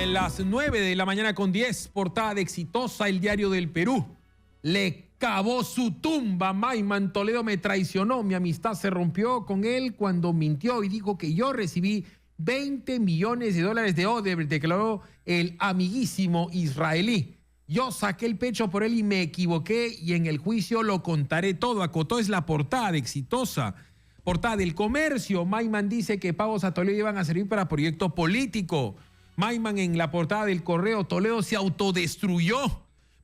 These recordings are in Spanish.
Las 9 de la mañana con 10, portada de Exitosa, el diario del Perú. Le cavó su tumba. Maiman: Toledo me traicionó. Mi amistad se rompió con él cuando mintió y dijo que yo recibí 20 millones de dólares de Odebrecht, declaró el amiguísimo israelí. Yo saqué el pecho por él y me equivoqué y en el juicio lo contaré todo. Acotó. Es la portada de Exitosa. Portada del Comercio. Maiman dice que pagos a Toledo iban a servir para proyecto político. Maiman en la portada del Correo: Toledo se autodestruyó.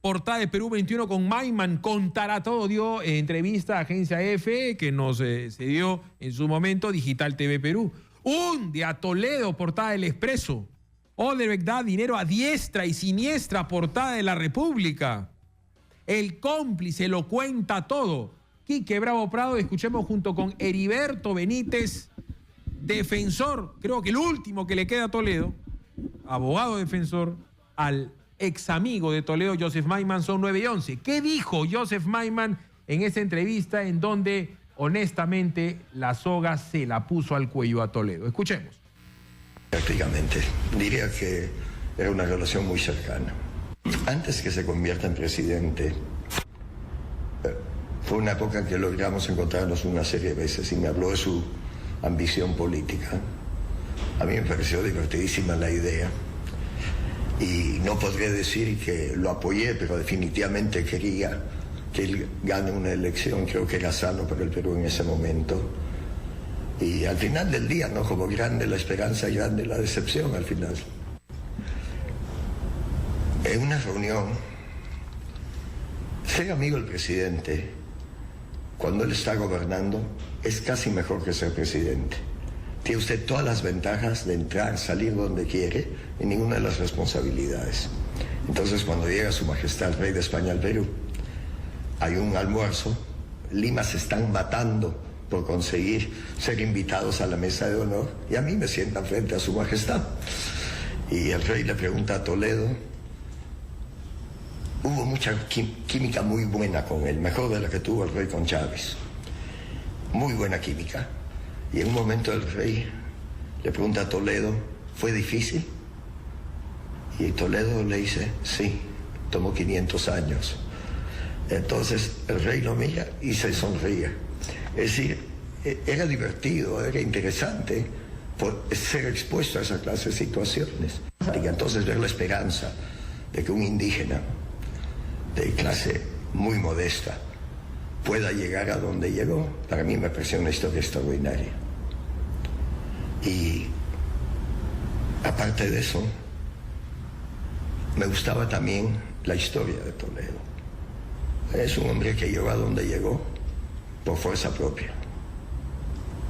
Portada de Perú 21 con Maiman: contará todo. Dio entrevista a Agencia EFE que nos cedió en su momento Digital TV Perú. Hunde a Toledo. Portada del Expreso. Odebrecht da dinero a diestra y siniestra. Portada de La República. El cómplice lo cuenta todo. Quique Bravo Prado, escuchemos junto con Heriberto Benítez, defensor, creo que el último que le queda a Toledo, abogado defensor, al ex amigo de Toledo, Joseph Maiman. Son 9 y 11. ¿Qué dijo Joseph Maiman en esa entrevista en donde honestamente la soga se la puso al cuello a Toledo? Escuchemos. Prácticamente, diría que era una relación muy cercana. Antes que se convierta en presidente, fue una época en que logramos encontrarnos una serie de veces y me habló de su ambición política. A mí me pareció divertidísima la idea y no podré decir que lo apoyé, pero definitivamente quería que él gane una elección. Creo que era sano para el Perú en ese momento. Y al final del día, ¿no? Como grande la esperanza y grande la decepción al final. En una reunión, ser amigo del presidente, cuando él está gobernando, es casi mejor que ser presidente. Tiene usted todas las ventajas de entrar, salir donde quiere y ninguna de las responsabilidades. Entonces, cuando llega Su Majestad el Rey de España al Perú, hay un almuerzo, Lima se están matando por conseguir ser invitados a la mesa de honor y a mí me sientan frente a Su Majestad. Y el rey le pregunta a Toledo, hubo mucha química muy buena con él, mejor de la que tuvo el rey con Chávez. Muy buena química. Y en un momento el rey le pregunta a Toledo, ¿fue difícil? Y Toledo le dice, sí, tomó 500 años. Entonces el rey lo mira y se sonríe. Es decir, era divertido, era interesante por ser expuesto a esa clase de situaciones. Y entonces ver la esperanza de que un indígena de clase muy modesta pueda llegar a donde llegó, para mí me pareció una historia extraordinaria. Y aparte de eso, me gustaba también la historia de Toledo. Es un hombre que llegó a donde llegó por fuerza propia.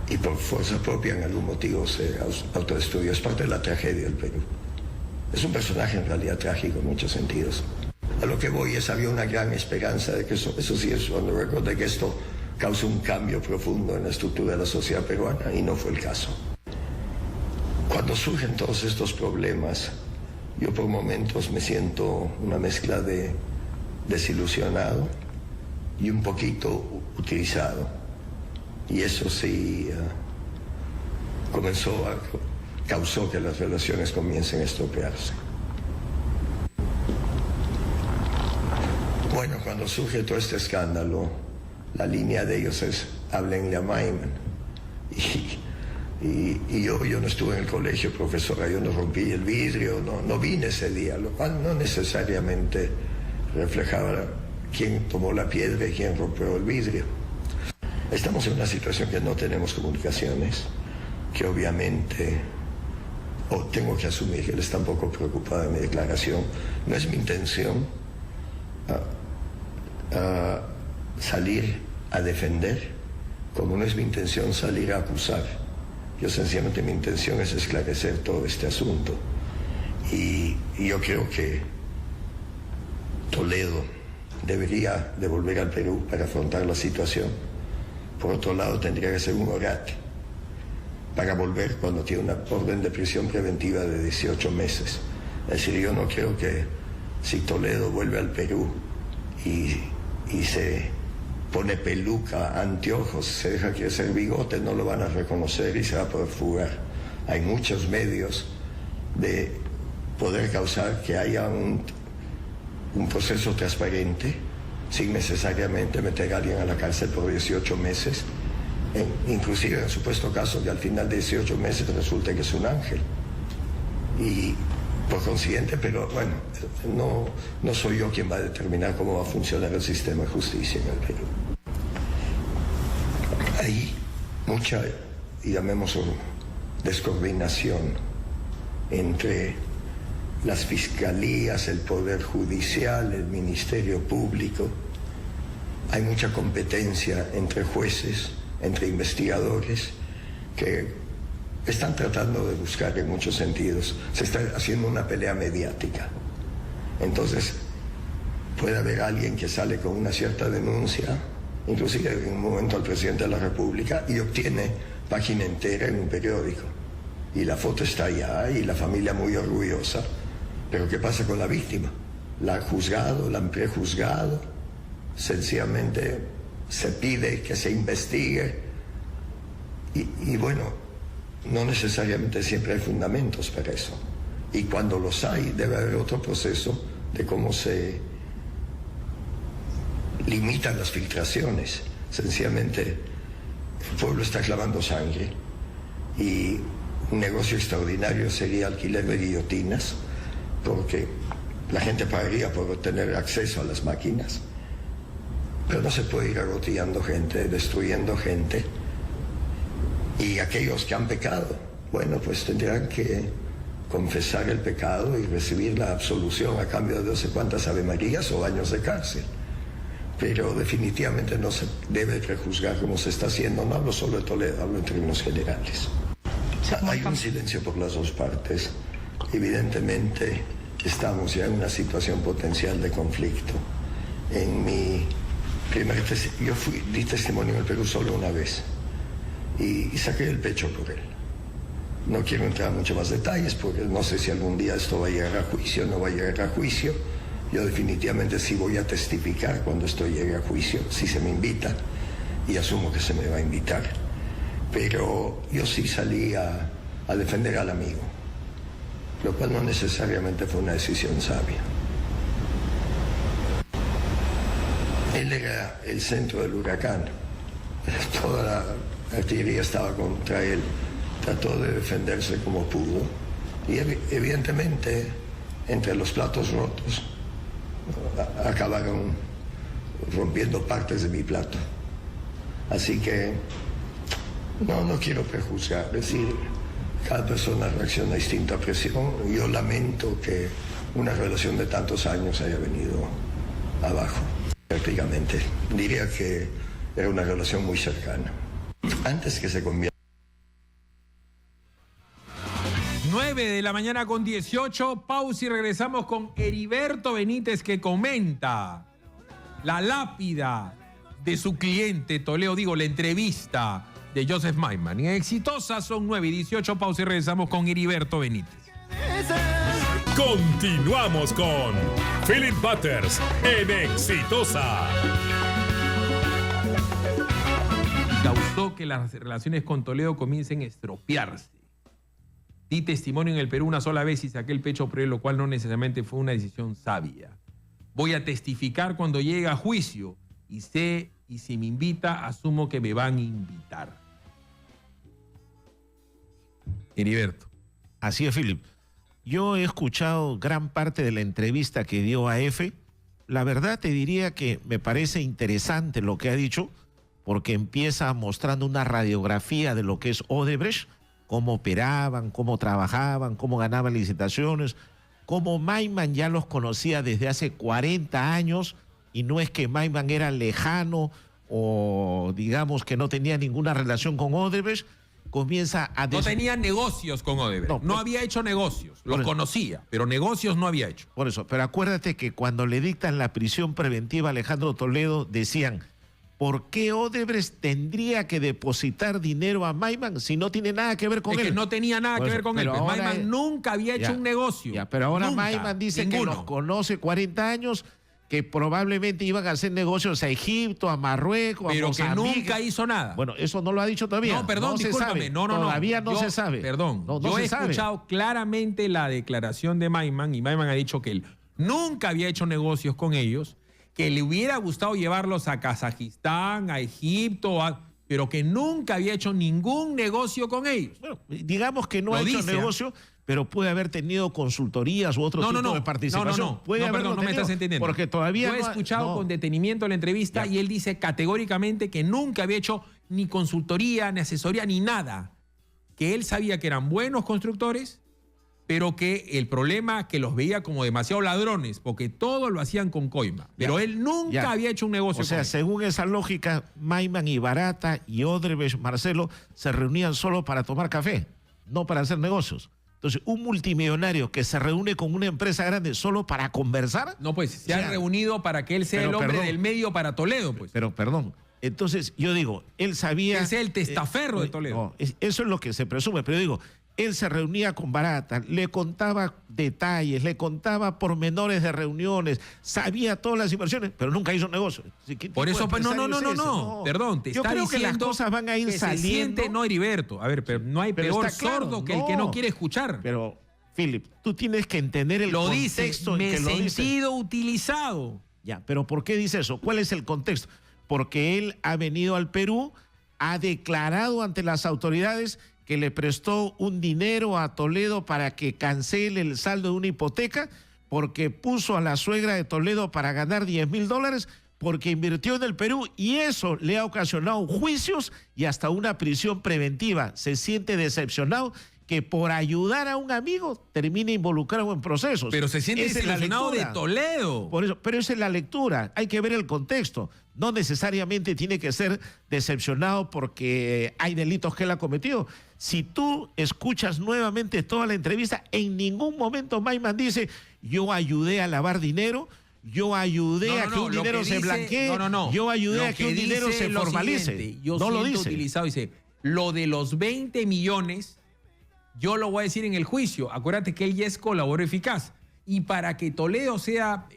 Y por fuerza propia en algún motivo se autodestruyó. Es parte de la tragedia del Perú. Es un personaje en realidad trágico en muchos sentidos. A lo que voy es, había una gran esperanza de que eso sí es cuando recuerdo que esto causó un cambio profundo en la estructura de la sociedad peruana y no fue el caso. Cuando surgen todos estos problemas, yo por momentos me siento una mezcla de desilusionado y un poquito utilizado. Y eso sí causó que las relaciones comiencen a estropearse. Bueno, cuando surge todo este escándalo, la línea de ellos es, háblenle a Maiman. Y yo no estuve en el colegio, profesora, yo no rompí el vidrio, no vine ese día, lo cual no necesariamente reflejaba quién tomó la piedra y quién rompió el vidrio. Estamos en una situación que no tenemos comunicaciones, que obviamente, tengo que asumir que él está un poco preocupado de mi declaración. No es mi intención salir a defender, como no es mi intención salir a acusar. Yo sencillamente mi intención es esclarecer todo este asunto. Y yo creo que Toledo debería de volver al Perú para afrontar la situación. Por otro lado, tendría que ser un orate para volver cuando tiene una orden de prisión preventiva de 18 meses. Es decir, yo no creo que si Toledo vuelve al Perú y se pone peluca, anteojos, se deja crecer bigote, no lo van a reconocer y se va a poder fugar. Hay muchos medios de poder causar que haya un proceso transparente sin necesariamente meter a alguien a la cárcel por 18 meses, inclusive en el supuesto caso que al final de 18 meses resulte que es un ángel. Y por consiguiente, pero bueno, no soy yo quien va a determinar cómo va a funcionar el sistema de justicia en el Perú. Hay mucha, llamémoslo, descoordinación entre las fiscalías, el Poder Judicial, el Ministerio Público. Hay mucha competencia entre jueces, entre investigadores, que están tratando de buscar en muchos sentidos. Se está haciendo una pelea mediática. Entonces, puede haber alguien que sale con una cierta denuncia, inclusive en un momento al presidente de la República, y obtiene página entera en un periódico. Y la foto está allá, y la familia muy orgullosa. Pero ¿qué pasa con la víctima? La han juzgado, la han prejuzgado, sencillamente se pide que se investigue. Y bueno, no necesariamente siempre hay fundamentos para eso. Y cuando los hay, debe haber otro proceso de cómo se limitan las filtraciones. Sencillamente, el pueblo está clavando sangre y un negocio extraordinario sería alquiler de guillotinas, porque la gente pagaría por tener acceso a las máquinas. Pero no se puede ir agotillando gente, destruyendo gente. Y aquellos que han pecado, bueno, pues tendrán que confesar el pecado y recibir la absolución a cambio de no sé cuántas avemarías o años de cárcel. Pero definitivamente no se debe prejuzgar como se está haciendo. No hablo solo de Toledo, hablo en términos generales. Hay un silencio por las dos partes. Evidentemente estamos ya en una situación potencial de conflicto. En mi yo di testimonio en el Perú solo una vez y saqué el pecho por él. No quiero entrar en muchos más detalles porque no sé si algún día esto va a llegar a juicio o no va a llegar a juicio. Yo definitivamente sí voy a testificar cuando esto llegue a juicio, si se me invita, y asumo que se me va a invitar. Pero yo sí salí a defender al amigo, lo cual no necesariamente fue una decisión sabia. Él era el centro del huracán, toda la artillería estaba contra él, trató de defenderse como pudo y evidentemente entre los platos rotos acabaron rompiendo partes de mi plato. Así que no quiero prejuzgar, es decir, cada persona reacciona a distinta presión. Yo lamento que una relación de tantos años haya venido abajo. Prácticamente diría que era una relación muy cercana. Antes que se convierta. 9:18 a.m, pausa y regresamos con Heriberto Benítez, que comenta la lápida de su cliente Toledo, la entrevista de Joseph Maiman. Y Exitosa son 9:18, pausa y regresamos con Heriberto Benítez. Continuamos con Philip Butters en Exitosa. Causó que las relaciones con Toledo comiencen a estropearse. Di testimonio en el Perú una sola vez y saqué el pecho por él, lo cual no necesariamente fue una decisión sabia. Voy a testificar cuando llegue a juicio y si me invita, asumo que me van a invitar. Heriberto. Así es, Philip. Yo he escuchado gran parte de la entrevista que dio a EFE. La verdad te diría que me parece interesante lo que ha dicho, porque empieza mostrando una radiografía de lo que es Odebrecht, cómo operaban, cómo trabajaban, cómo ganaban licitaciones, cómo Maiman ya los conocía desde hace 40 años y no es que Maiman era lejano o digamos que no tenía ninguna relación con Odebrecht. Comienza a... No tenía negocios con Odebrecht, no había hecho negocios, los conocía, pero negocios no había hecho. Por eso, pero acuérdate que cuando le dictan la prisión preventiva a Alejandro Toledo, decían, ¿por qué Odebrecht tendría que depositar dinero a Maiman si no tiene nada que ver con él? Que no tenía nada que ver con él, pues Maiman nunca había hecho un negocio. Pero ahora nunca, Maiman dice que los conoce 40 años, que probablemente iban a hacer negocios a Egipto, a Marruecos, pero a Mozambique. que nunca hizo nada. Bueno, eso no lo ha dicho todavía. No, perdón, se discúlpame. sabe. No. Todavía no se sabe. Perdón, No yo se he sabe. escuchado claramente la declaración de Maiman y Maiman ha dicho que él nunca había hecho negocios con ellos, que le hubiera gustado llevarlos a Kazajistán, a Egipto, pero que nunca había hecho ningún negocio con ellos. Bueno, digamos que no Lo ha hecho dice, negocio, pero puede haber tenido consultorías u otro tipo de participación. Puede haberlo perdón, no me tenido, estás entendiendo. Porque todavía yo he escuchado con detenimiento la entrevista y él dice categóricamente que nunca había hecho ni consultoría, ni asesoría, ni nada. Que él sabía que eran buenos constructores, pero que el problema que los veía como demasiado ladrones, porque todo lo hacían con coima. Pero él nunca había hecho un negocio O sea, con ellos. según esa lógica, Maiman y Barata y Odebrecht, Marcelo, se reunían solo para tomar café, no para hacer negocios. Entonces, un multimillonario que se reúne con una empresa grande solo para conversar. No, pues se han reunido para que él sea el hombre del medio para Toledo, pues. Pero, perdón. Entonces, yo digo, él sabía. Es el testaferro de Toledo. No, eso es lo que se presume, pero yo digo, él se reunía con Barata, le contaba detalles, le contaba pormenores de reuniones, sabía todas las inversiones, pero nunca hizo negocio. Por eso, pues, no, perdón, te yo está creo que las diciendo cosas van a ir que saliendo. se siente, no, Heriberto, a ver, pero no hay Pero peor está claro, sordo que el que no quiere escuchar. Pero, Philip, tú tienes que entender el contexto en que lo dice. Me he sentido utilizado. Ya, pero ¿por qué dice eso? ¿Cuál es el contexto? Porque él ha venido al Perú, ha declarado ante las autoridades que le prestó un dinero a Toledo para que cancele el saldo de una hipoteca, porque puso a la suegra de Toledo para ganar $10,000, porque invirtió en el Perú y eso le ha ocasionado juicios y hasta una prisión preventiva. Se siente decepcionado que por ayudar a un amigo termine involucrado en procesos. Pero se siente desilusionado de Toledo. Por eso, pero esa es la lectura. Hay que ver el contexto. No necesariamente tiene que ser decepcionado porque hay delitos que él ha cometido. Si tú escuchas nuevamente toda la entrevista, en ningún momento Maiman dice, yo ayudé a lavar dinero, yo ayudé a que un dinero se blanquee, yo ayudé a que un dinero se formalice. Yo no lo dice. Utilizado, dice, lo de los 20 millones, yo lo voy a decir en el juicio. Acuérdate que él ya es colaborador eficaz. Y para que Toledo sea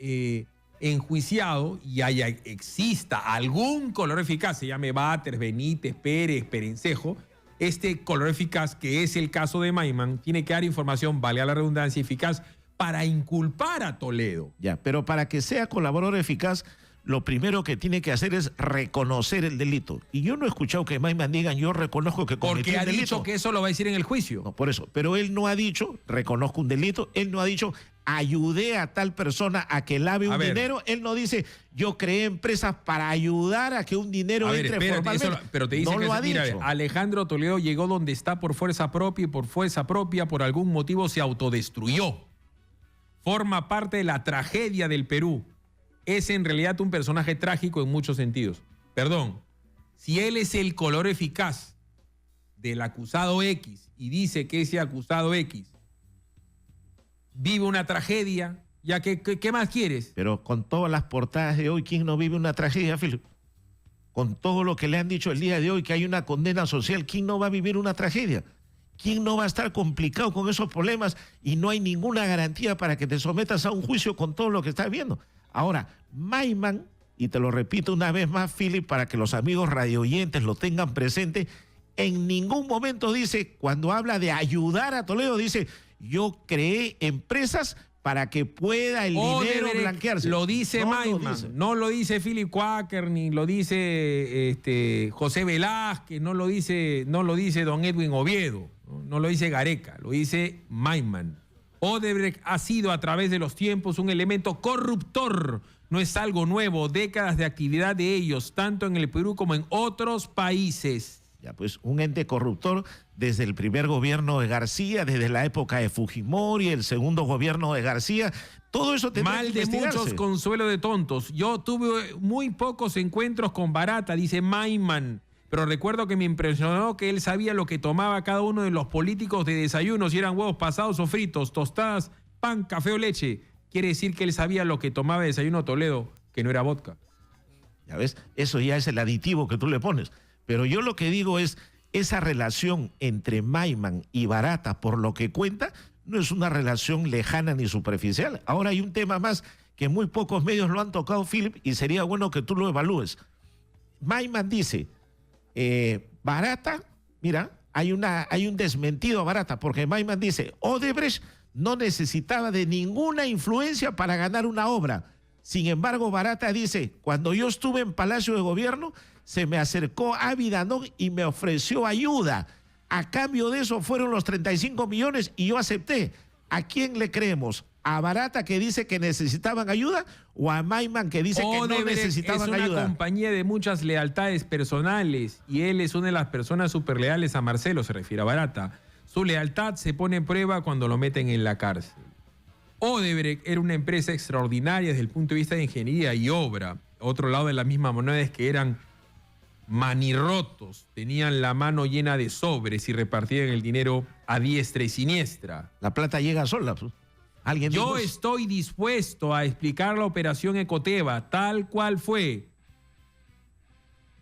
enjuiciado y exista algún colaborador eficaz, se llame Batters, Benítez, Pérez, Perencejo, este colaborador eficaz, que es el caso de Maiman, tiene que dar información, valga la redundancia, eficaz para inculpar a Toledo. Ya, pero para que sea colaborador eficaz, lo primero que tiene que hacer es reconocer el delito. Y yo no he escuchado que Maiman diga, yo reconozco que cometí un delito. Porque ha dicho que eso lo va a decir en el juicio. No, por eso. Pero él no ha dicho, reconozco un delito. Él no ha dicho, ayudé a tal persona a que lave un dinero. Él no dice, yo creé empresas para ayudar a que un dinero entre formalmente. Pero te dice no que lo ha mira, dicho. Alejandro Toledo llegó donde está por fuerza propia y por fuerza propia, por algún motivo se autodestruyó. Forma parte de la tragedia del Perú. Es en realidad un personaje trágico en muchos sentidos. Perdón, si él es el color eficaz del acusado X y dice que ese acusado X vive una tragedia, ya que, ¿qué más quieres? Pero con todas las portadas de hoy, ¿quién no vive una tragedia, Philip? Con todo lo que le han dicho el día de hoy, que hay una condena social, ¿quién no va a vivir una tragedia? ¿Quién no va a estar complicado con esos problemas y no hay ninguna garantía para que te sometas a un juicio con todo lo que estás viendo? Ahora, Maiman, y te lo repito una vez más, Philip, para que los amigos radioyentes lo tengan presente, en ningún momento dice, cuando habla de ayudar a Toledo, dice, yo creé empresas para que pueda el dinero blanquearse. Lo dice Maiman, no lo dice Philip Quaker, ni lo dice José Velázquez, no lo dice don Edwin Oviedo, no lo dice Gareca, lo dice Maiman. Odebrecht ha sido a través de los tiempos un elemento corruptor. No es algo nuevo, décadas de actividad de ellos, tanto en el Perú como en otros países. Ya, pues un ente corruptor desde el primer gobierno de García, desde la época de Fujimori, el segundo gobierno de García, todo eso tendrá que investigarse. Mal de muchos, consuelo de tontos. Yo tuve muy pocos encuentros con Barata, dice Maiman, pero recuerdo que me impresionó que él sabía lo que tomaba cada uno de los políticos de desayuno, si eran huevos pasados o fritos, tostadas, pan, café o leche. Quiere decir que él sabía lo que tomaba de desayuno Toledo, que no era vodka. Ya ves, eso ya es el aditivo que tú le pones. Pero yo lo que digo es, esa relación entre Maiman y Barata, por lo que cuenta, no es una relación lejana ni superficial. Ahora hay un tema más que muy pocos medios lo han tocado, Philip, y sería bueno que tú lo evalúes. Maiman dice, Barata, mira, hay un desmentido a Barata, porque Maiman dice, Odebrecht no necesitaba de ninguna influencia para ganar una obra. Sin embargo, Barata dice, cuando yo estuve en Palacio de Gobierno, se me acercó Avi Danón y me ofreció ayuda. A cambio de eso fueron los 35 millones y yo acepté. ¿A quién le creemos? ¿A Barata, que dice que necesitaban ayuda, o a Maiman, que dice que no necesitaban ayuda? Es una compañía de muchas lealtades personales y él es una de las personas súper leales a Marcelo, se refiere a Barata. Su lealtad se pone en prueba cuando lo meten en la cárcel. Odebrecht era una empresa extraordinaria desde el punto de vista de ingeniería y obra. Otro lado de la misma moneda es que eran manirrotos, tenían la mano llena de sobres y repartían el dinero a diestra y siniestra. La plata llega sola. Pues. ¿Alguien Yo dijo? estoy dispuesto a explicar la operación Ecoteva tal cual fue.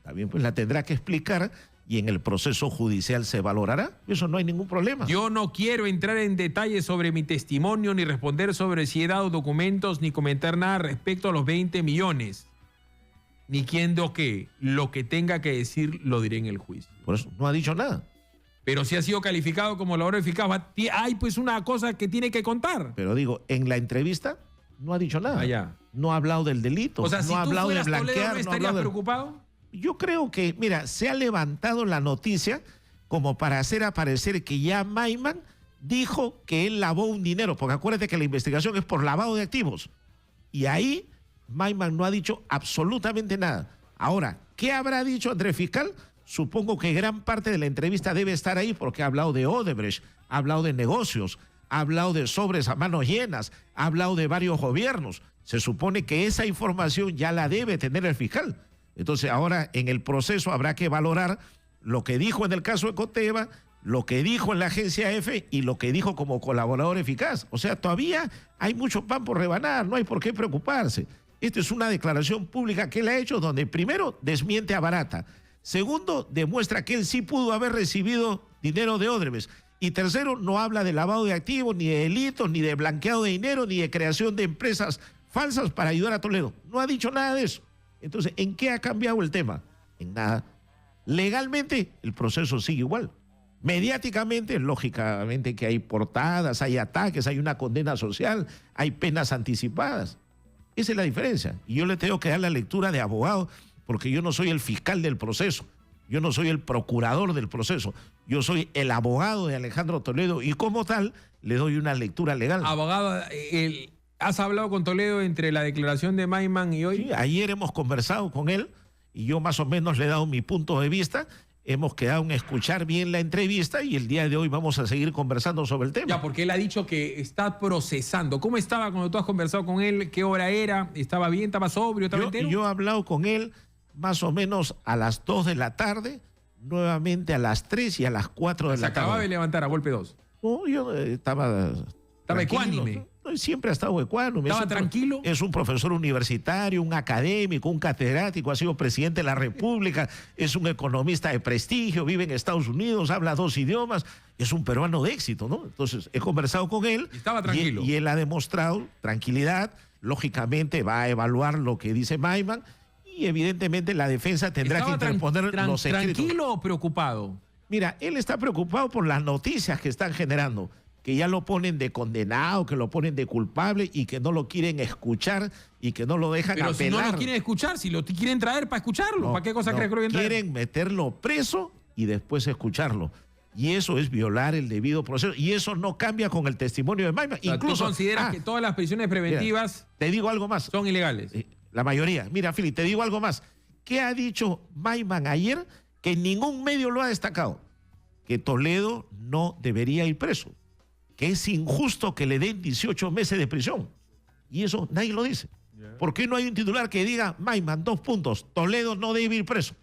También pues la tendrá que explicar y en el proceso judicial se valorará. Eso no hay ningún problema. Yo no quiero entrar en detalles sobre mi testimonio, ni responder sobre si he dado documentos, ni comentar nada respecto a los 20 millones. Ni quién o qué. Lo que tenga que decir lo diré en el juicio. Por eso no ha dicho nada. Pero si ha sido calificado como labor eficaz, hay pues una cosa que tiene que contar. Pero digo, en la entrevista no ha dicho nada. Allá. No ha hablado del delito. O sea, no si ha tú hablado de fueras Toledo, blanquear. ¿no estarías preocupado? Yo creo que, mira, se ha levantado la noticia como para hacer aparecer que ya Maiman dijo que él lavó un dinero, porque acuérdate que la investigación es por lavado de activos. Y ahí Maiman no ha dicho absolutamente nada. Ahora, ¿qué habrá dicho Andrés Fiscal? Supongo que gran parte de la entrevista debe estar ahí porque ha hablado de Odebrecht, ha hablado de negocios, ha hablado de sobres a manos llenas, ha hablado de varios gobiernos. Se supone que esa información ya la debe tener el fiscal. Entonces ahora en el proceso habrá que valorar lo que dijo en el caso de Ecoteva, lo que dijo en la agencia EFE y lo que dijo como colaborador eficaz. O sea, todavía hay mucho pan por rebanar, no hay por qué preocuparse. Esta es una declaración pública que él ha hecho donde primero desmiente a Barata, segundo demuestra que él sí pudo haber recibido dinero de Odebrecht y tercero no habla de lavado de activos, ni de delitos, ni de blanqueado de dinero, ni de creación de empresas falsas para ayudar a Toledo. No ha dicho nada de eso. Entonces, ¿en qué ha cambiado el tema? En nada. Legalmente, el proceso sigue igual. Mediáticamente, lógicamente que hay portadas, hay ataques, hay una condena social, hay penas anticipadas. Esa es la diferencia. Y yo le tengo que dar la lectura de abogado porque yo no soy el fiscal del proceso. Yo no soy el procurador del proceso. Yo soy el abogado de Alejandro Toledo y como tal le doy una lectura legal. Abogado, ¿has hablado con Toledo entre la declaración de Maiman y hoy? Sí, ayer hemos conversado con él y yo más o menos le he dado mi punto de vista. Hemos quedado en escuchar bien la entrevista y el día de hoy vamos a seguir conversando sobre el tema. Ya, porque él ha dicho que está procesando. ¿Cómo estaba cuando tú has conversado con él? ¿Qué hora era? ¿Estaba bien? ¿Estaba sobrio? ¿Estaba entero? Yo he hablado con él más o menos a las 2 de la tarde, nuevamente a las 3 y a las 4 de la tarde. Se acababa de levantar a golpe 2. No, yo estaba ecuánime. Siempre ha estado ecuánime. ¿Estaba tranquilo? Es un profesor universitario, un académico, un catedrático, ha sido presidente de la República, es un economista de prestigio, vive en Estados Unidos, habla 2 idiomas, es un peruano de éxito, ¿no? Entonces, he conversado con él. Estaba tranquilo. Y él ha demostrado tranquilidad, lógicamente va a evaluar lo que dice Maiman y evidentemente la defensa tendrá que interponer los escritos. ¿Tranquilo o preocupado? Mira, él está preocupado por las noticias que están generando, que ya lo ponen de condenado, que lo ponen de culpable y que no lo quieren escuchar y que no lo dejan Pero apelar. si no lo quieren escuchar, si lo quieren traer para escucharlo, ¿para qué cosa crees que lo quieren traer? Quieren meterlo preso y después escucharlo. Y eso es violar el debido proceso. Y eso no cambia con el testimonio de Maiman. O sea, incluso ¿tú consideras que todas las prisiones preventivas te digo algo más. son ilegales? La mayoría. Mira, Fili, te digo algo más. ¿Qué ha dicho Maiman ayer que ningún medio lo ha destacado? Que Toledo no debería ir preso. Que es injusto que le den 18 meses de prisión. Y eso nadie lo dice. ¿Por qué no hay un titular que diga, Maiman, 2 puntos, Toledo no debe ir preso?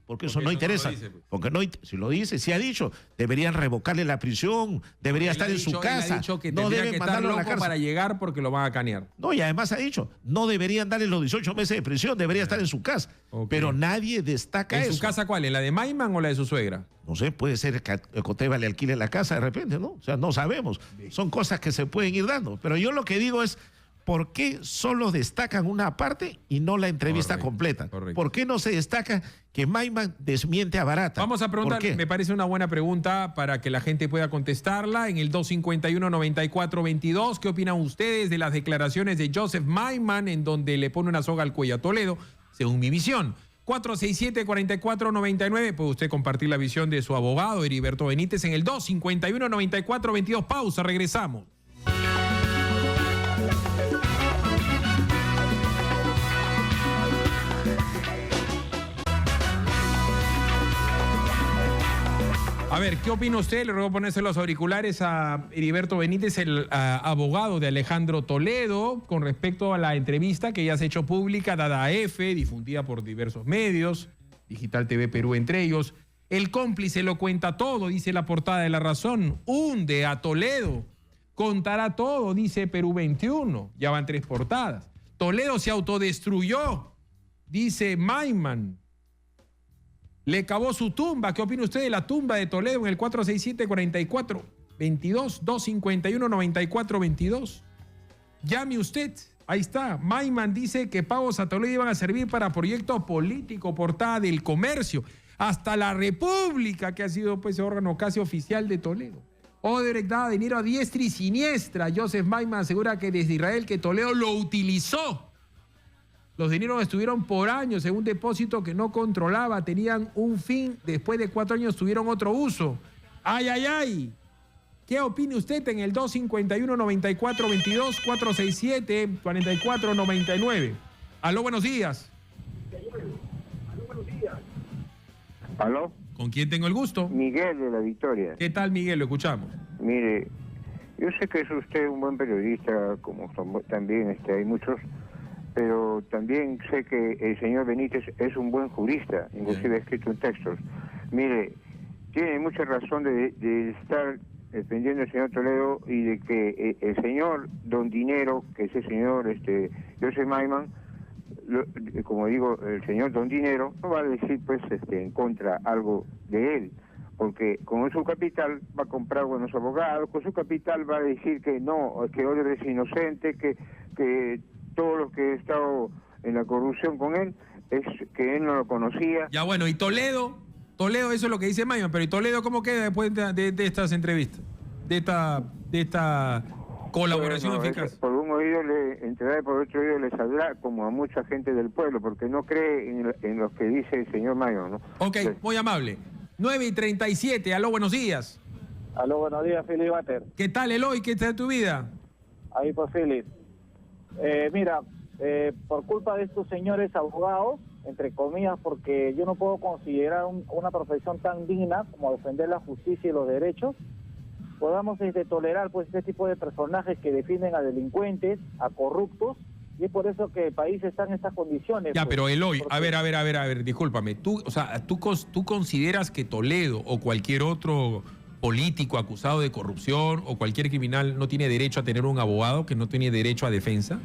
Porque eso no interesa. No lo dice, pues. Porque no, si lo dice, si ha dicho, deberían revocarle la prisión, debería estar en su casa. Él ha dicho que no tendría deben que estar mandarlo a la loco cárcel. para llegar porque lo van a canear. No, y además ha dicho, no deberían darle los 18 meses de prisión, debería estar en su casa. Ok. Pero nadie destaca ¿En eso. su casa cuál? ¿En la de Maiman o la de su suegra? No sé, puede ser que Ecoteva le alquile la casa de repente, ¿no? O sea, no sabemos. Son cosas que se pueden ir dando. Pero yo lo que digo es, ¿por qué solo destacan una parte y no la entrevista Correcto, completa? correcto. ¿Por qué no se destaca que Maiman desmiente a Barata? Vamos a ¿Por preguntar, qué? me parece una buena pregunta para que la gente pueda contestarla en el 251-9422. ¿Qué opinan ustedes de las declaraciones de Joseph Maiman en donde le pone una soga al cuello a Toledo, según mi visión? 467-4499, puede usted compartir la visión de su abogado, Heriberto Benítez, en el 251-9422. Pausa, regresamos. A ver, ¿qué opina usted? Le ruego ponerse los auriculares a Heriberto Benítez, el abogado de Alejandro Toledo, con respecto a la entrevista que ya se ha hecho pública, dada a EFE, difundida por diversos medios, Digital TV Perú entre ellos. El cómplice lo cuenta todo, dice la portada de La Razón. Hunde a Toledo. Contará todo, dice Perú 21. Ya van 3 portadas. Toledo se autodestruyó, dice Maiman. Le cavó su tumba. ¿Qué opina usted de la tumba de Toledo en el 467-4422? 251-9422. Llame usted. Ahí está. Maiman dice que pagos a Toledo iban a servir para proyecto político, portada del Comercio. Hasta la República, que ha sido pues órgano casi oficial de Toledo. Odebrecht daba dinero a diestra y siniestra. Joseph Maiman asegura que desde Israel que Toledo lo utilizó. Los dineros estuvieron por años en un depósito que no controlaba, tenían un fin, después de 4 años tuvieron otro uso. ¡Ay, ay, ay! ¿Qué opina usted en el 251-9422, 467-4499? Aló, buenos días. ¿Aló? ¿Con quién tengo el gusto? Miguel de La Victoria. ¿Qué tal, Miguel? Lo escuchamos. Mire, yo sé que es usted un buen periodista, como también hay muchos, pero también sé que el señor Benítez es un buen jurista, inclusive ha escrito en textos. Mire, tiene mucha razón de estar defendiendo al señor Toledo y de que el señor Don Dinero, que es el señor Joseph Maiman, como digo, el señor Don Dinero no va a decir pues en contra algo de él, porque con su capital va a comprar buenos abogados, con su capital va a decir que no, que Odebrecht es inocente, que todo lo que ha estado en la corrupción con él es que él no lo conocía. Ya bueno, ¿y Toledo? Toledo, eso es lo que dice Maiman, pero ¿y Toledo cómo queda después de estas entrevistas? De esta colaboración Bueno, eficaz. Por un oído le entrará y por otro oído le saldrá, como a mucha gente del pueblo, porque no cree en lo que dice el señor Maiman, ¿no? Ok, muy amable. 9:37, aló, buenos días. Aló, buenos días, Philip Bater. ¿Qué tal, Eloy? ¿Qué tal tu vida? Ahí por Philip. Mira, por culpa de estos señores abogados, entre comillas, porque yo no puedo considerar una profesión tan digna como defender la justicia y los derechos, podamos tolerar pues este tipo de personajes que defienden a delincuentes, a corruptos, y es por eso que el país está en estas condiciones. Ya, pues, pero Eloy, porque... a ver, discúlpame. ¿Tú consideras que Toledo o cualquier otro político acusado de corrupción o cualquier criminal no tiene derecho a tener un abogado, que no tiene derecho a defensa?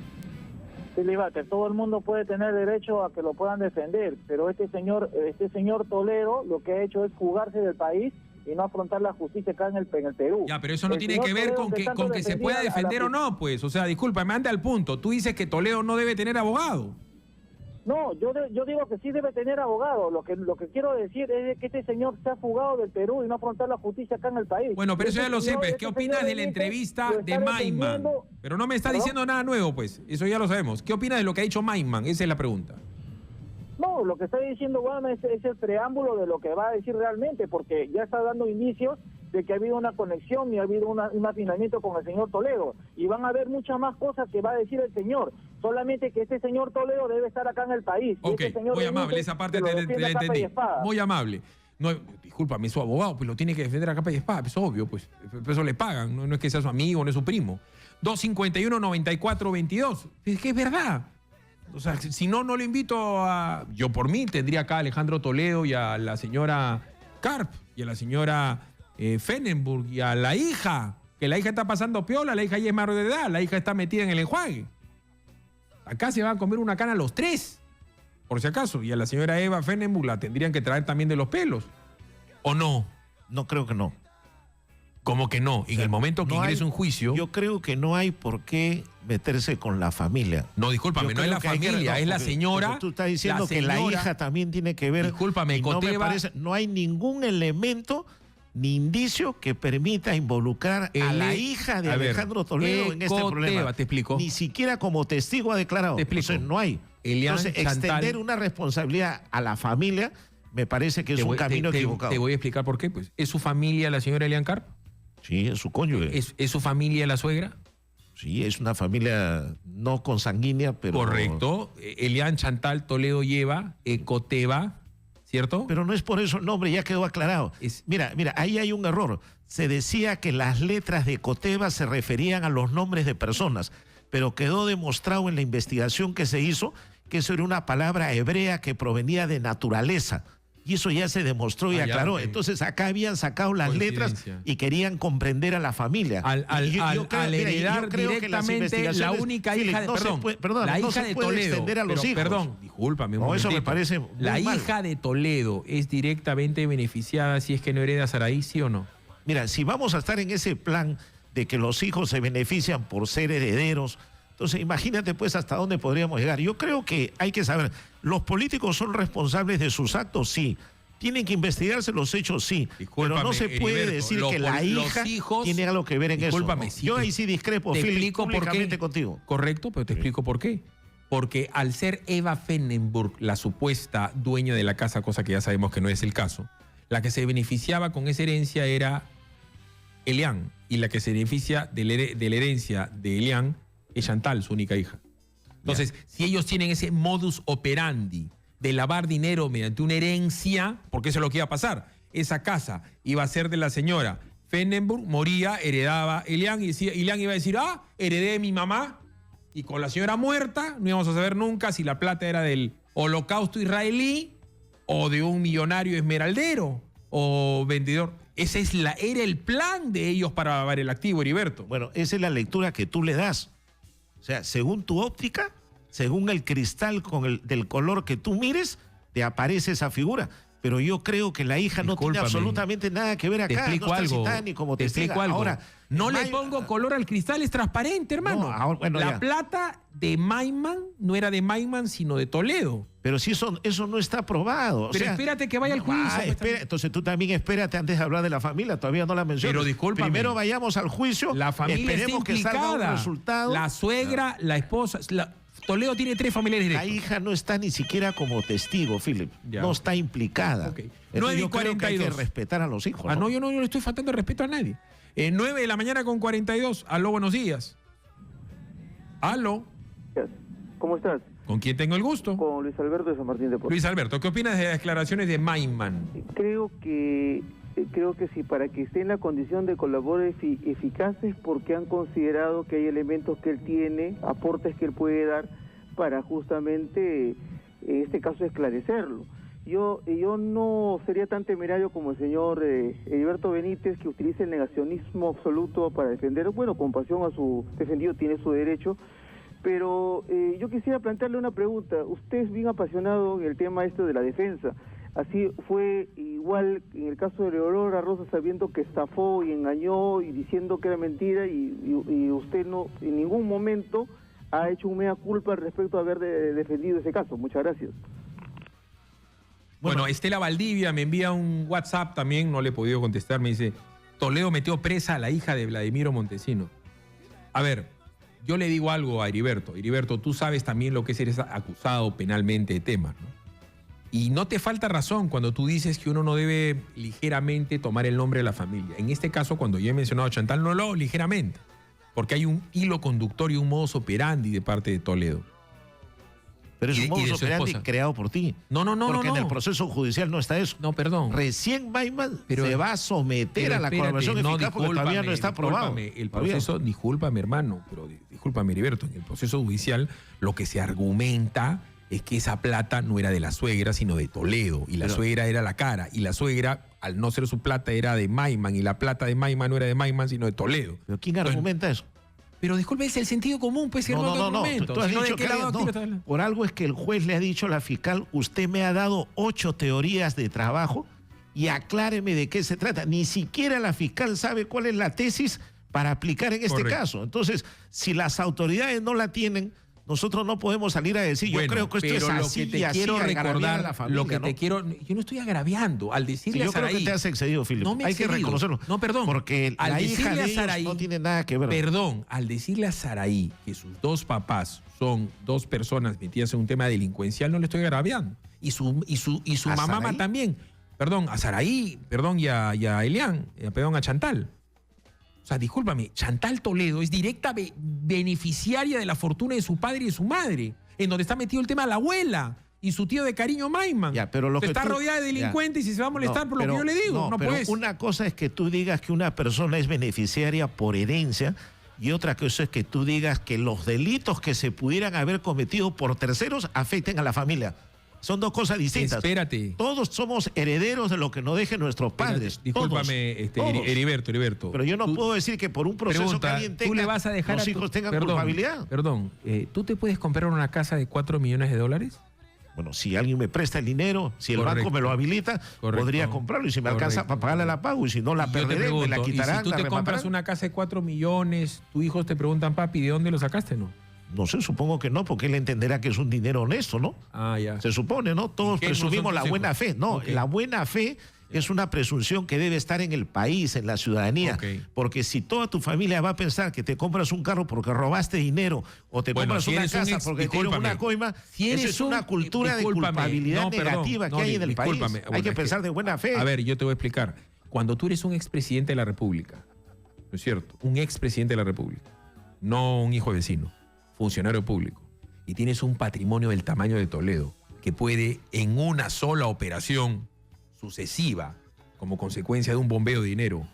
Philip Bater, todo el mundo puede tener derecho a que lo puedan defender, pero este señor Toledo lo que ha hecho es fugarse del país y no afrontar la justicia acá en el Perú. Ya, pero eso no tiene que ver con que se pueda defender o no, pues. O sea, discúlpame, ande al punto. Tú dices que Toledo no debe tener abogado. No, yo digo que sí debe tener abogado. Lo que quiero decir es que este señor se ha fugado del Perú y no afrontar la justicia acá en el país. Bueno, pero eso ya lo sé, pues. ¿Qué este opinas señor de la entrevista lo está de Maiman? defendiendo. Pero no me está ¿Perdón? diciendo nada nuevo, pues. Eso ya lo sabemos. ¿Qué opinas de lo que ha dicho Maiman? Esa es la pregunta. No, lo que está diciendo Guama es el preámbulo de lo que va a decir realmente, porque ya está dando indicios de que ha habido una conexión y ha habido un afinamiento con el señor Toledo. Y van a haber muchas más cosas que va a decir el señor. Solamente que este señor Toledo debe estar acá en el país. Ok, este señor muy amable, esa parte te la entendí. Muy amable. No, discúlpame, es su abogado, pues lo tiene que defender a capa y espada, pues obvio, pues. Eso le pagan, no es que sea su amigo, no es su primo. 251-9422. Es que es verdad. O sea, si no, no le invito a... Yo por mí tendría acá a Alejandro Toledo y a la señora Karp y a la señora Fennenburg y a la hija, que la hija está pasando piola, la hija ya es mayor de edad, la hija está metida en el enjuague. Acá se van a comer una cana los 3, por si acaso, y a la señora Eva Fennenburg la tendrían que traer también de los pelos, ¿o no? No creo que no. ¿Cómo que no? En el momento que no ingresa hay- un juicio... Yo creo que no hay por qué meterse con la familia. No, discúlpame, Yo no es creo la que hay que- familia, no, es la porque- señora. porque tú estás diciendo la que la señora- hija también tiene que ver. Discúlpame, y no me Coteva- parece, no hay ningún elemento ni indicio que permita involucrar a la hija de a ver, Alejandro Toledo en este Coteva, problema. te explico. Ni siquiera como testigo ha declarado. Te explico. Entonces, no hay. Elian Entonces, Chantal- extender una responsabilidad a la familia me parece que es un camino equivocado. Te voy a explicar por qué. Pues, ¿es su familia la señora Elian Carp? Sí, es su cónyuge. ¿Es su familia la suegra? Sí, es una familia no consanguínea, pero... Correcto. Elian Chantal Toledo lleva Coteva, ¿cierto? Pero no es por eso, no, hombre, ya quedó aclarado. Es- Mira, ahí hay un error. Se decía que las letras de Coteva se referían a los nombres de personas, pero quedó demostrado en la investigación que se hizo que eso era una palabra hebrea que provenía de naturaleza. Y eso ya se demostró y Ah, ya, aclaró. ok. Entonces acá habían sacado las letras Coincidencia. y querían comprender a la familia. Al heredar directamente la única hija de, la hija de Toledo. extender a los hijos. Perdón, discúlpame un No, eso me momentito. parece muy La mal. hija de Toledo es directamente beneficiada si es que no hereda a Saraí, ¿sí o no? Mira, si vamos a estar en ese plan de que los hijos se benefician por ser herederos, entonces imagínate pues hasta dónde podríamos llegar. Yo creo que hay que saber, ¿los políticos son responsables de sus actos? Sí. ¿Tienen que investigarse los hechos? Sí. Discúlpame, Pero no se puede Heriberto, decir los que la los hija hijos- tiene algo que ver en Discúlpame, eso. ¿No? sí, Yo te- ahí sí discrepo, Te Phil, explico por públicamente qué. contigo. Correcto, pero te explico por qué. Porque al ser Eva Fennenburg la supuesta dueña de la casa, cosa que ya sabemos que no es el caso, la que se beneficiaba con esa herencia era Elian, y la que se beneficia de la herencia de Elian es Chantal, su única hija. Entonces, si ellos tienen ese modus operandi de lavar dinero mediante una herencia, porque eso es lo que iba a pasar, esa casa iba a ser de la señora Fennenburg, moría, heredaba Elian, y Elian iba a decir, heredé de mi mamá, y con la señora muerta no íbamos a saber nunca si la plata era del holocausto israelí o de un millonario esmeraldero o vendedor. Ese era el plan de ellos para lavar el activo, Heriberto. Bueno, esa es la lectura que tú le das. O sea, según tu óptica, según el cristal del color que tú mires, te aparece esa figura. Pero yo creo que la hija no tiene Discúlpame. absolutamente nada que ver acá. Te explico no está algo. citada ni como Te explico testiga. algo. Ahora, no le May- pongo color al cristal, es transparente, hermano. No, ahora, bueno, la ya. plata de Maiman no era de Maiman, sino de Toledo. Pero si eso no está aprobado. O Pero sea, espérate que vaya al juicio, pues, espera, entonces tú también espérate antes de hablar de la familia, todavía no la mencionas. Pero discúlpame. Primero vayamos al juicio, La familia esperemos está que salga un implicada. resultado. La suegra, la esposa. Toledo tiene 3 familiares La directos. hija no está ni siquiera como testigo, Philip. Ya. No está implicada. Ok. Entonces 9 y yo creo que hay que 42. respetar a los hijos. ¿no? Yo no le estoy faltando el respeto a nadie. 9 de la mañana con 42. Aló, buenos días. Aló. ¿Cómo estás? ¿Con quién tengo el gusto? Con Luis Alberto de San Martín de Porres. Luis Alberto, ¿qué opinas de las declaraciones de Maiman? Creo que sí, para que esté en la condición de colaborador eficaces, porque han considerado que hay elementos que él tiene, aportes que él puede dar para justamente, en este caso, esclarecerlo. Yo no sería tan temerario como el señor Heriberto Benítez, que utiliza el negacionismo absoluto para defender, bueno, con pasión a su defendido, tiene su derecho. Pero yo quisiera plantearle una pregunta. Usted es bien apasionado en el tema de la defensa. Así fue igual en el caso de Leonora Rosa, sabiendo que estafó y engañó y diciendo que era mentira, y usted no en ningún momento ha hecho un mea culpa respecto a haber defendido ese caso. Muchas gracias. Bueno, Estela Valdivia me envía un WhatsApp también, no le he podido contestar, me dice, Toledo metió presa a la hija de Vladimiro Montesino. A ver, yo le digo algo a Heriberto. Heriberto, tú sabes también lo que es ser acusado penalmente de temas, ¿no? Y no te falta razón cuando tú dices que uno no debe ligeramente tomar el nombre de la familia. En este caso, cuando yo he mencionado a Chantal, no lo hago ligeramente, porque hay un hilo conductor y un modus operandi de parte de Toledo. Pero es y un de- y de modus su operandi esposa. creado por ti. No. Porque en el proceso judicial no está eso. No, perdón. Recién Maiman Pero- se va a someter Pero a la espérate, colaboración eficaz porque todavía no está aprobado. El Todavía. proceso, discúlpame, hermano, pero discúlpame, Heriberto, en el proceso judicial lo que se argumenta es que esa plata no era de la suegra, sino de Toledo, y la Pero- suegra era la cara, y la suegra, al no ser su plata, era de Maiman, y la plata de Maiman no era de Maiman, sino de Toledo. ¿Pero quién Entonces, argumenta eso? Pero disculpe, es el sentido común, pues, No. argumento. Tú has Si no, ¿de dicho qué que lado aquí no. lo está hablando? Por algo es que el juez le ha dicho a la fiscal, usted me ha dado 8 teorías de trabajo y acláreme de qué se trata. Ni siquiera la fiscal sabe cuál es la tesis para aplicar en este caso. Entonces, si las autoridades no la tienen, nosotros no podemos salir a decir, yo creo que esto es así lo que te y así, quiero recordar, a la familia, lo que ¿no? te quiero, yo no estoy agraviando al decirle Sí, yo a Saraí. creo que te has excedido, Philip. No me he Hay que excedido. reconocerlo. No, perdón. Porque Al la hija decirle de a ellos Saraí, no tiene nada que ver. Perdón, al decirle a Saraí que sus dos papás son dos personas metidas en un tema delincuencial, no le estoy agraviando. Y su ¿A mamá Saraí? también. Perdón, a Saraí, perdón, y a Elian, perdón, a Chantal. O sea, discúlpame, Chantal Toledo es directa beneficiaria de la fortuna de su padre y de su madre, en donde está metido el tema de la abuela y su tío de cariño Maiman. Ya, pero lo que está tú- rodeada de delincuentes y se va a molestar por lo que yo le digo. No pero puedes. una cosa es que tú digas que una persona es beneficiaria por herencia y otra cosa es que tú digas que los delitos que se pudieran haber cometido por terceros afecten a la familia. Son dos cosas distintas. Espérate. Todos somos herederos de lo que nos dejen nuestros padres. Discúlpame, todos. Heriberto. Pero yo no Tú- puedo decir que por un proceso Pregunta, que alguien tenga, ¿tú le vas a dejar los a tu- hijos tengan Perdón, culpabilidad. Perdón, ¿tú te puedes comprar una casa de $4 millones? Bueno, si alguien me presta el dinero, si el Correcto. banco me lo habilita, Correcto. podría comprarlo y si me alcanza Correcto. para pagarle la pago y si no la Y yo te perderé, me la pregunto, quitarán, y si tú la te compras rematarán. una casa de 4 millones, tus hijos te preguntan, papi, ¿de dónde lo sacaste, no? No sé, supongo que no, porque él entenderá que es un dinero honesto, ¿no? Ah, ya. Se supone, ¿no? Todos ¿Qué no son presumimos la tus buena hijos? fe. No, Ok. la buena fe es una presunción que debe estar en el país, en la ciudadanía. Ok. Porque si toda tu familia va a pensar que te compras un carro porque robaste dinero o te Bueno, compras si una eres un casa ex- porque te dieron discúlpame. una coima, Si eso eres es una un- cultura de discúlpame. culpabilidad No, perdón. negativa No, que hay en el país. discúlpame. Hay Bueno, que es pensar de buena fe. A ver, yo te voy a explicar. Cuando tú eres un expresidente de la República, ¿no es cierto? Un expresidente de la República, no un hijo de vecino, funcionario público, y tienes un patrimonio del tamaño de Toledo, que puede en una sola operación sucesiva, como consecuencia de un bombeo de dinero,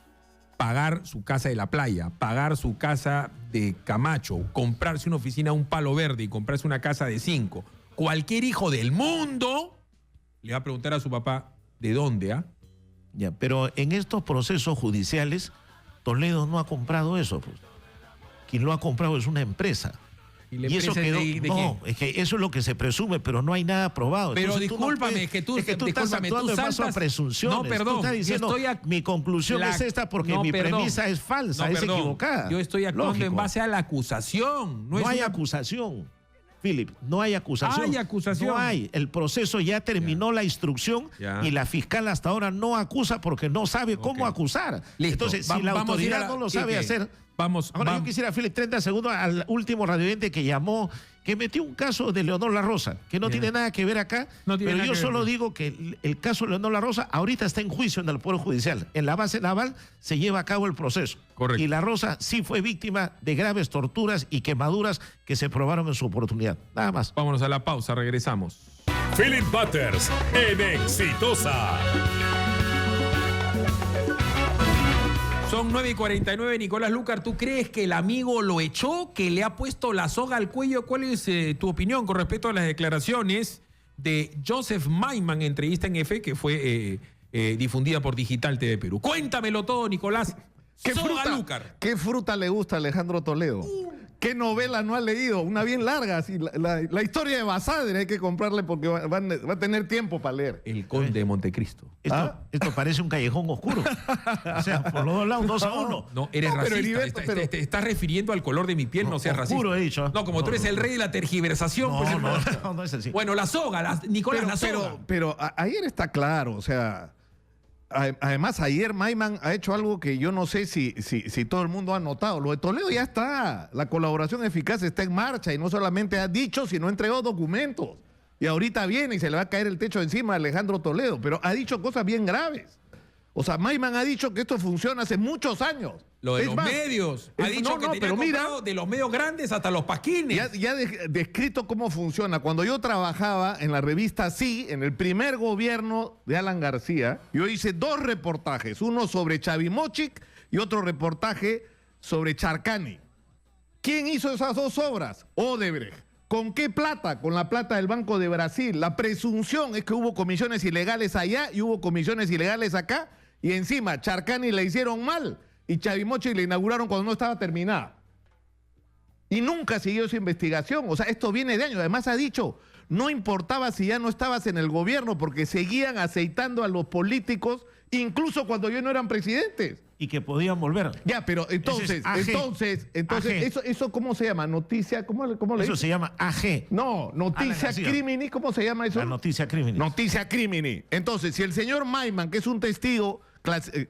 pagar su casa de la playa, pagar su casa de Camacho, comprarse una oficina a un palo verde y comprarse una casa de 5. Cualquier hijo del mundo le va a preguntar a su papá, ¿de dónde? Ya, pero en estos procesos judiciales, Toledo no ha comprado eso. Pues. Quien lo ha comprado es una empresa. ¿Y Y eso quedó. No, es que eso es lo que se presume, pero no hay nada probado. Pero Entonces, tú no discúlpame, puedes- que tú estás discúlpame, tú actuando en base a saltas- presunciones. No, perdón, Tú estás yo diciendo, estoy mi conclusión es esta porque mi premisa es falsa, es equivocada. Yo estoy actuando Lógico. en base a la acusación. No es hay una- acusación, Philip, no hay acusación. Hay acusación. No hay. El proceso ya terminó la instrucción Ya. y la fiscal hasta ahora no acusa porque no sabe cómo Ok. acusar. Listo. Entonces, si la Vamos a ir a autoridad la- no lo sabe Quique, hacer... Vamos, Ahora, yo vamos. quisiera, Philip, 30 segundos al último radiovidente que llamó, que metió un caso de Leonor La Rosa, que no Ya. tiene nada que ver acá, No tiene pero nada yo que ver. solo digo que el caso de Leonor La Rosa ahorita está en juicio en el Poder Judicial. En la base naval se lleva a cabo el proceso. Correcto. Y La Rosa sí fue víctima de graves torturas y quemaduras que se probaron en su oportunidad. Nada más. Vámonos a la pausa, regresamos. Philip Butters en Exitosa. Son 9:49, Nicolás Lucar. ¿Tú crees que el amigo lo echó, que le ha puesto la soga al cuello? ¿Cuál es tu opinión con respecto a las declaraciones de Joseph Maiman, entrevista en F, que fue difundida por Digital TV Perú? Cuéntamelo todo, Nicolás. Soga Lucar. ¿Qué fruta le gusta a Alejandro Toledo? ¿Qué novela no ha leído? Una bien larga, así, la historia de Basadre hay que comprarle porque va a tener tiempo para leer. El Conde de Montecristo. Esto parece un callejón oscuro. O sea, por los dos lados, 2-1. No, eres No, pero racista. Heriberto, pero- Te estás refiriendo al color de mi piel, no seas oscuro racista. he dicho. No, como tú eres el rey de la tergiversación. No, pues, no, hermano. no es así. Bueno, la soga, Nicolás, la soga. Pero ayer está claro, o sea, además ayer Maiman ha hecho algo que yo no sé si todo el mundo ha notado. Lo de Toledo ya está, la colaboración eficaz está en marcha y no solamente ha dicho, sino ha entregado documentos. Y ahorita viene y se le va a caer el techo encima a Alejandro Toledo, pero ha dicho cosas bien graves. O sea, Maiman ha dicho que esto funciona hace muchos años. Lo de Es los más, medios. Ha dicho que tenía pero mira, comprado de los medios grandes hasta los paquines. ya descrito cómo funciona. Cuando yo trabajaba en la revista Sí, en el primer gobierno de Alan García, yo hice 2 reportajes, uno sobre Chavimochic y otro reportaje sobre Charcani. ¿Quién hizo esas 2 obras? Odebrecht. ¿Con qué plata? Con la plata del Banco de Brasil. La presunción es que hubo comisiones ilegales allá y hubo comisiones ilegales acá, y encima Charcani le hicieron mal y Chavimochic le inauguraron cuando no estaba terminada. Y nunca siguió esa investigación. O sea, esto viene de años. Además ha dicho, no importaba si ya no estabas en el gobierno, porque seguían aceitando a los políticos, incluso cuando ellos no eran presidentes. Y que podían volver. Ya, pero entonces, eso ¿cómo se llama? Noticia, ¿cómo le Eso dicen? se llama AG. No, noticia García. crimini, ¿cómo se llama eso? La noticia criminal. Noticia crimini. Entonces, si el señor Maiman, que es un testigo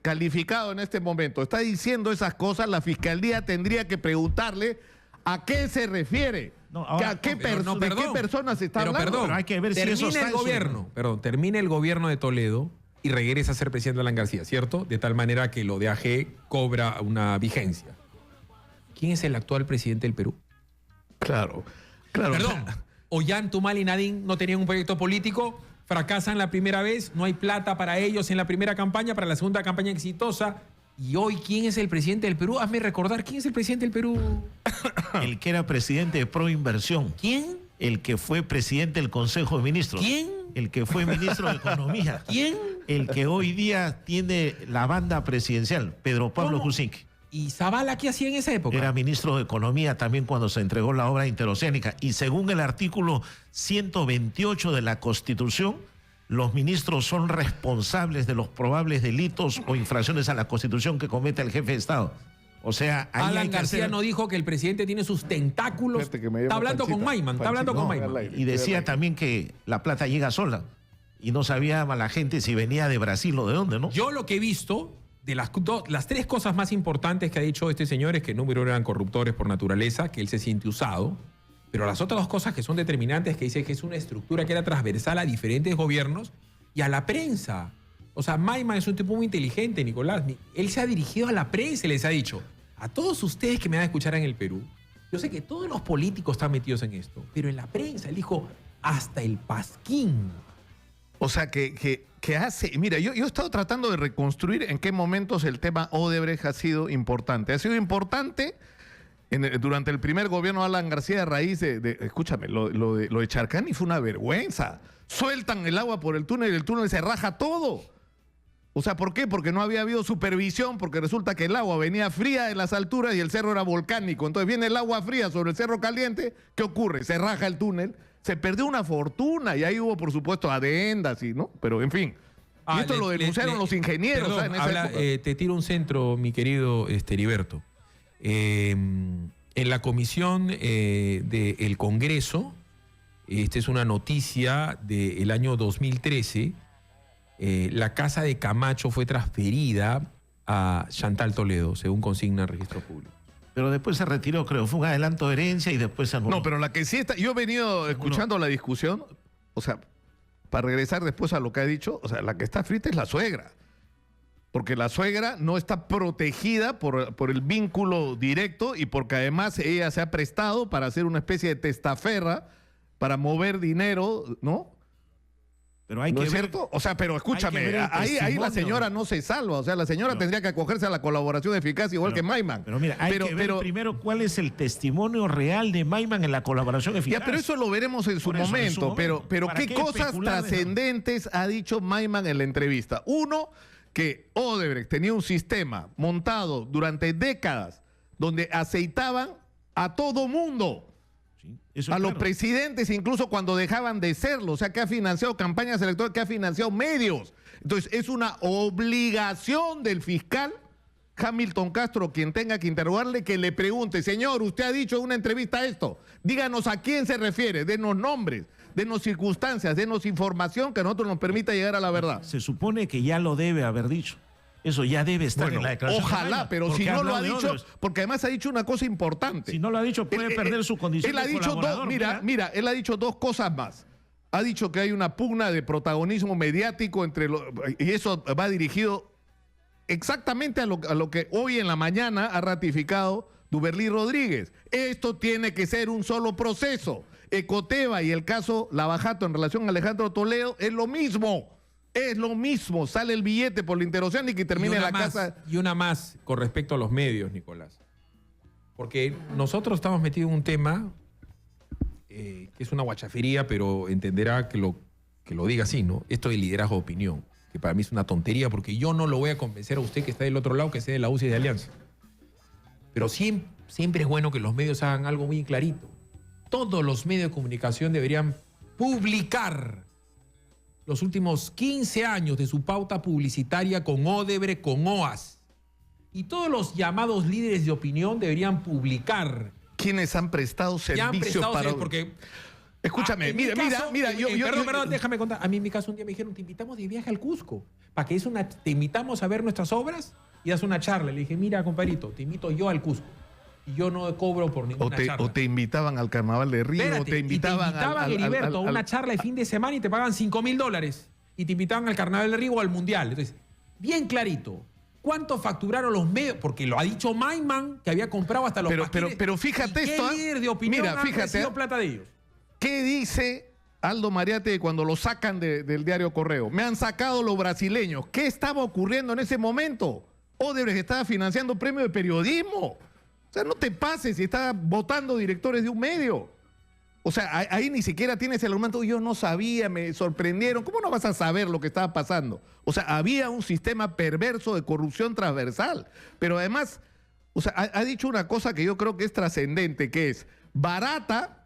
calificado en este momento, está diciendo esas cosas, la fiscalía tendría que preguntarle a qué se refiere. No, ahora, ¿De qué perdón. personas se está Pero hablando? perdón, Pero hay que ver si eso termina está el en su- gobierno, termina el gobierno de Toledo y regresa a ser presidente Alan García, ¿cierto? De tal manera que lo de AG cobra una vigencia. ¿Quién es el actual presidente del Perú? Claro. Perdón, Ollanta y Nadine no tenían un proyecto político, fracasan la primera vez, no hay plata para ellos en la primera campaña, para la segunda campaña exitosa. Y hoy, ¿quién es el presidente del Perú? Hazme recordar, ¿quién es el presidente del Perú? El que era presidente de Proinversión. ¿Quién? El que fue presidente del Consejo de Ministros. ¿Quién? El que fue ministro de Economía. ¿Quién? El que hoy día tiene la banda presidencial, Pedro Pablo ¿Cómo? Kuczynski. ¿Y Zavala qué hacía en esa época? Era ministro de Economía también cuando se entregó la obra interoceánica. Y según el artículo 128 de la Constitución, los ministros son responsables de los probables delitos o infracciones a la Constitución que cometa el jefe de Estado. O sea, ahí hay Alan que García hacer- no dijo que el presidente tiene sus tentáculos. Fíjate que me llama Está hablando Panchita. con Maiman, está hablando con Panchita, Maiman. no, Y decía también que la plata llega sola. Y no sabía la gente si venía de Brasil o de dónde, ¿no? Yo lo que he visto de las tres cosas más importantes que ha dicho este señor es que número uno eran corruptores por naturaleza, que él se siente usado, pero las otras dos cosas que son determinantes, que dice que es una estructura que era transversal a diferentes gobiernos y a la prensa. O sea, Maiman es un tipo muy inteligente, Nicolás. Él se ha dirigido a la prensa y les ha dicho, a todos ustedes que me van a escuchar en el Perú, yo sé que todos los políticos están metidos en esto, pero en la prensa, él dijo, hasta el Pasquín. O sea, que hace... Mira, yo he estado tratando de reconstruir en qué momentos el tema Odebrecht ha sido importante. Ha sido importante durante el primer gobierno de Alan García a raíz escúchame, lo de Charcani fue una vergüenza. Sueltan el agua por el túnel y el túnel se raja todo. O sea, ¿por qué? Porque no había habido supervisión, porque resulta que el agua venía fría de las alturas y el cerro era volcánico. Entonces viene el agua fría sobre el cerro caliente, ¿qué ocurre? Se raja el túnel, se perdió una fortuna y ahí hubo, por supuesto, adendas y, ¿no? Pero, en fin. Y esto lo denunciaron los ingenieros, perdón, ¿sabes? En esa época. te tiro un centro, mi querido Heriberto. En la comisión del Congreso, esta es una noticia del año 2013, la casa de Camacho fue transferida a Chantal Toledo, según consigna el registro público. Pero después se retiró, creo. Fue un adelanto de herencia y después se anuló. No, pero la que sí está... Yo he venido escuchando la discusión, o sea, para regresar después a lo que ha dicho, o sea, la que está frita es la suegra. Porque la suegra no está protegida por el vínculo directo y porque además ella se ha prestado para hacer una especie de testaferra para mover dinero, ¿no? Pero hay ¿No que es ver- cierto? O sea, pero escúchame, hay que ver el ahí la testimonio. señora no se salva. O sea, la señora tendría que acogerse a la colaboración eficaz igual que Maiman. Pero mira, hay que ver primero cuál es el testimonio real de Maiman en la colaboración eficaz. Ya, pero eso lo veremos en su Por eso, en momento. su momento. Pero ¿Para ¿qué qué cosas especular de eso? trascendentes ha dicho Maiman en la entrevista? Uno, que Odebrecht tenía un sistema montado durante décadas donde aceitaban a todo mundo. Sí, eso A es los claro. presidentes, incluso cuando dejaban de serlo. O sea, que ha financiado campañas electorales, que ha financiado medios. Entonces, es una obligación del fiscal Hamilton Castro, quien tenga que interrogarle, que le pregunte, señor, usted ha dicho en una entrevista esto, díganos a quién se refiere, denos nombres, denos circunstancias, denos información que a nosotros nos permita llegar a la verdad. Se supone que ya lo debe haber dicho. Eso ya debe estar Bueno, en la declaración. de ojalá, Maiman, pero porque si no lo habló ha de dicho, Odebrecht. porque además ha dicho una cosa importante. Si no lo ha dicho, puede perder su condición Él ha de dicho colaborador. mira, él ha dicho dos cosas más. Ha dicho que hay una pugna de protagonismo mediático y eso va dirigido exactamente a lo que hoy en la mañana ha ratificado Duberlí Rodríguez. Esto tiene que ser un solo proceso. Ecoteva y el caso Lavajato en relación a Alejandro Toledo es lo mismo. Es lo mismo. Sale el billete por la interoceánica y termina en la casa. Y una más con respecto a los medios, Nicolás. Porque nosotros estamos metidos en un tema que es una guachafería, pero entenderá que lo diga así, ¿no? Esto de liderazgo de opinión, que para mí es una tontería, porque yo no lo voy a convencer a usted que está del otro lado, que sea de la UCI y de Alianza. Pero siempre es bueno que los medios hagan algo muy clarito. Todos los medios de comunicación deberían publicar los últimos 15 años de su pauta publicitaria con Odebrecht, con OAS. Y todos los llamados líderes de opinión deberían publicar. ¿Quiénes han prestado servicios para...? Porque... Escúchame, mira, Perdón, déjame contar. A mí en mi caso un día me dijeron, te invitamos de viaje al Cusco. Para que te invitamos a ver nuestras obras y haz una charla. Le dije, mira, compadrito, te invito yo al Cusco. Y yo no cobro por ninguna charla. O te invitaban al Carnaval de Río, Espérate, o te invitaban Heriberto, a una charla de fin de semana y te pagan $5.000. Y te invitaban al Carnaval de Río o al Mundial. Entonces, bien clarito. ¿Cuánto facturaron los medios? Porque lo ha dicho Maiman, que había comprado hasta los pasquines. Pero fíjate esto. ¿Qué líder de opinión ha recibido plata de ellos? ¿Qué dice Aldo Mariate cuando lo sacan del diario Correo? Me han sacado los brasileños. ¿Qué estaba ocurriendo en ese momento? Odebrecht estaba financiando premios de periodismo. O sea, no te pases si estaba votando directores de un medio. O sea, ahí ni siquiera tienes el argumento, yo no sabía, me sorprendieron. ¿Cómo no vas a saber lo que estaba pasando? O sea, había un sistema perverso de corrupción transversal. Pero además, o sea, ha dicho una cosa que yo creo que es trascendente, que es, Barata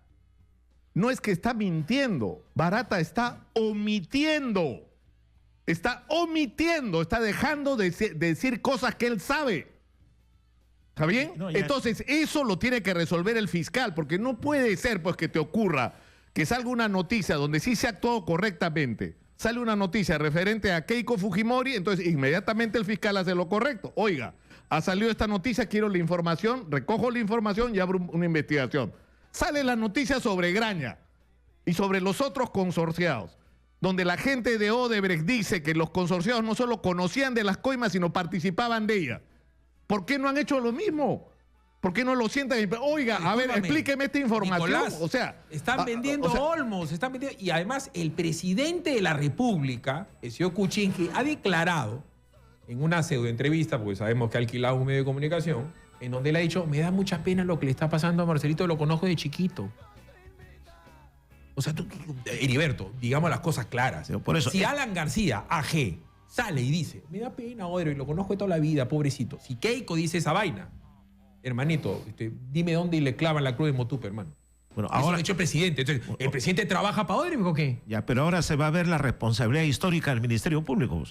no es que está mintiendo, Barata está omitiendo. Está dejando de decir cosas que él sabe. ¿Está bien? No, entonces, eso lo tiene que resolver el fiscal, porque no puede ser pues que te ocurra que salga una noticia donde sí se ha actuado correctamente, sale una noticia referente a Keiko Fujimori, entonces inmediatamente el fiscal hace lo correcto. Oiga, ha salido esta noticia, quiero la información, recojo la información y abro una investigación. Sale la noticia sobre Graña y sobre los otros consorciados, donde la gente de Odebrecht dice que los consorciados no solo conocían de las coimas, sino participaban de ellas. ¿Por qué no han hecho lo mismo? ¿Por qué no lo sientan? Oiga, a ver, explíqueme esta información. Nicolás, o sea, están vendiendo Olmos, están vendiendo. Y además, el presidente de la República, el señor Kuczynski, ha declarado en una pseudoentrevista, porque sabemos que ha alquilado un medio de comunicación, en donde él ha dicho, me da mucha pena lo que le está pasando a Marcelito, lo conozco de chiquito. O sea, Heriberto, digamos las cosas claras. Por eso, si Alan García, AG, sale y dice, me da pena, Odebrecht, lo conozco de toda la vida, pobrecito. Si Keiko dice esa vaina, hermanito, dime dónde le clavan la cruz de Motupe, hermano. Bueno, ahora, eso lo ha hecho el presidente. Entonces, ¿el presidente trabaja para Odebrecht o qué? Ya, pero ahora se va a ver la responsabilidad histórica del Ministerio Público.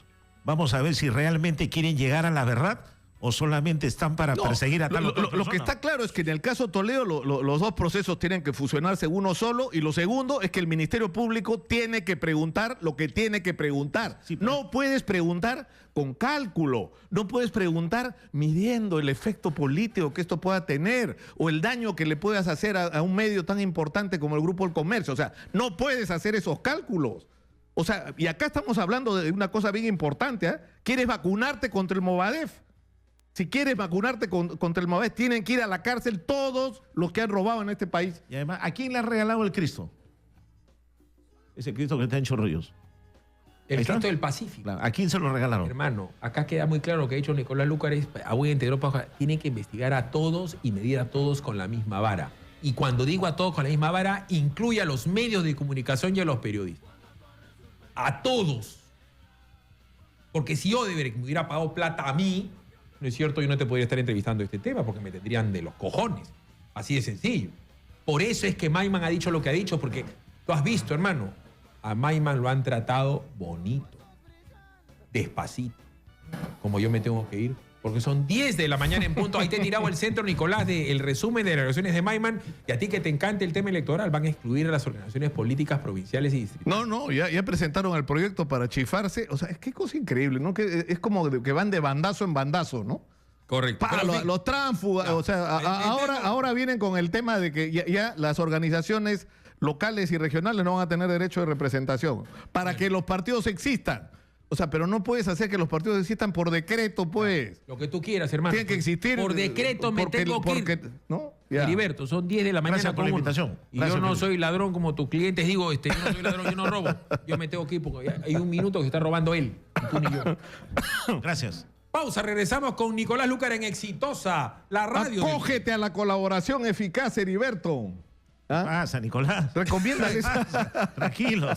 Vamos a ver si realmente quieren llegar a la verdad o solamente están para perseguir a tal otra persona. Lo que está claro es que en el caso Toledo los dos procesos tienen que fusionarse uno solo, y lo segundo es que el Ministerio Público tiene que preguntar lo que tiene que preguntar. Sí, pero... No puedes preguntar con cálculo, no puedes preguntar midiendo el efecto político que esto pueda tener o el daño que le puedas hacer a un medio tan importante como el Grupo del Comercio. O sea, no puedes hacer esos cálculos. O sea, y acá estamos hablando de una cosa bien importante, ¿eh? ¿Quieres vacunarte contra el Movadef? Si quieres vacunarte contra el Movadef, tienen que ir a la cárcel todos los que han robado en este país. Y además, ¿a quién le ha regalado el Cristo? Ese Cristo que está en Chorrillos. El Cristo del Pacífico. ¿A quién se lo regalaron? Hermano, acá queda muy claro lo que ha dicho Nicolás Lúcares, a buen entendedor, tienen que investigar a todos y medir a todos con la misma vara. Y cuando digo a todos con la misma vara, incluye a los medios de comunicación y a los periodistas. A todos. Porque si Odebrecht me hubiera pagado plata a mí, no es cierto, yo no te podría estar entrevistando este tema porque me tendrían de los cojones. Así de sencillo. Por eso es que Maiman ha dicho lo que ha dicho, porque tú has visto, hermano, a Maiman lo han tratado bonito, despacito, como yo me tengo que ir, porque son 10 de la mañana en punto. Ahí te he tirado el centro, Nicolás, del resumen de las relaciones de Maiman, y a ti que te encanta el tema electoral, van a excluir a las organizaciones políticas provinciales y distritales. No, ya presentaron el proyecto para chifarse. O sea, es que cosa increíble, ¿no? Que es como que van de bandazo en bandazo, ¿no? Correcto. Los tránsfugas, o sea, ahora vienen con el tema de que ya las organizaciones locales y regionales no van a tener derecho de representación para que los partidos existan. O sea, pero no puedes hacer que los partidos existan por decreto, pues. Lo que tú quieras, hermano. Tienen que existir. Por decreto me tengo que ir. ¿No? Heriberto, son 10 de la mañana. Gracias por la invitación. Y yo no soy ladrón como tus clientes. Digo, yo no soy ladrón, yo no robo. Yo me tengo que ir porque hay un minuto que se está robando él. Ni tú ni yo. Gracias. Pausa, regresamos con Nicolás Lúcares en Exitosa, la radio. Acógete a la colaboración eficaz, Heriberto. ¿Ah? Pasa, Nicolás. Recomiéndales. Tranquilo.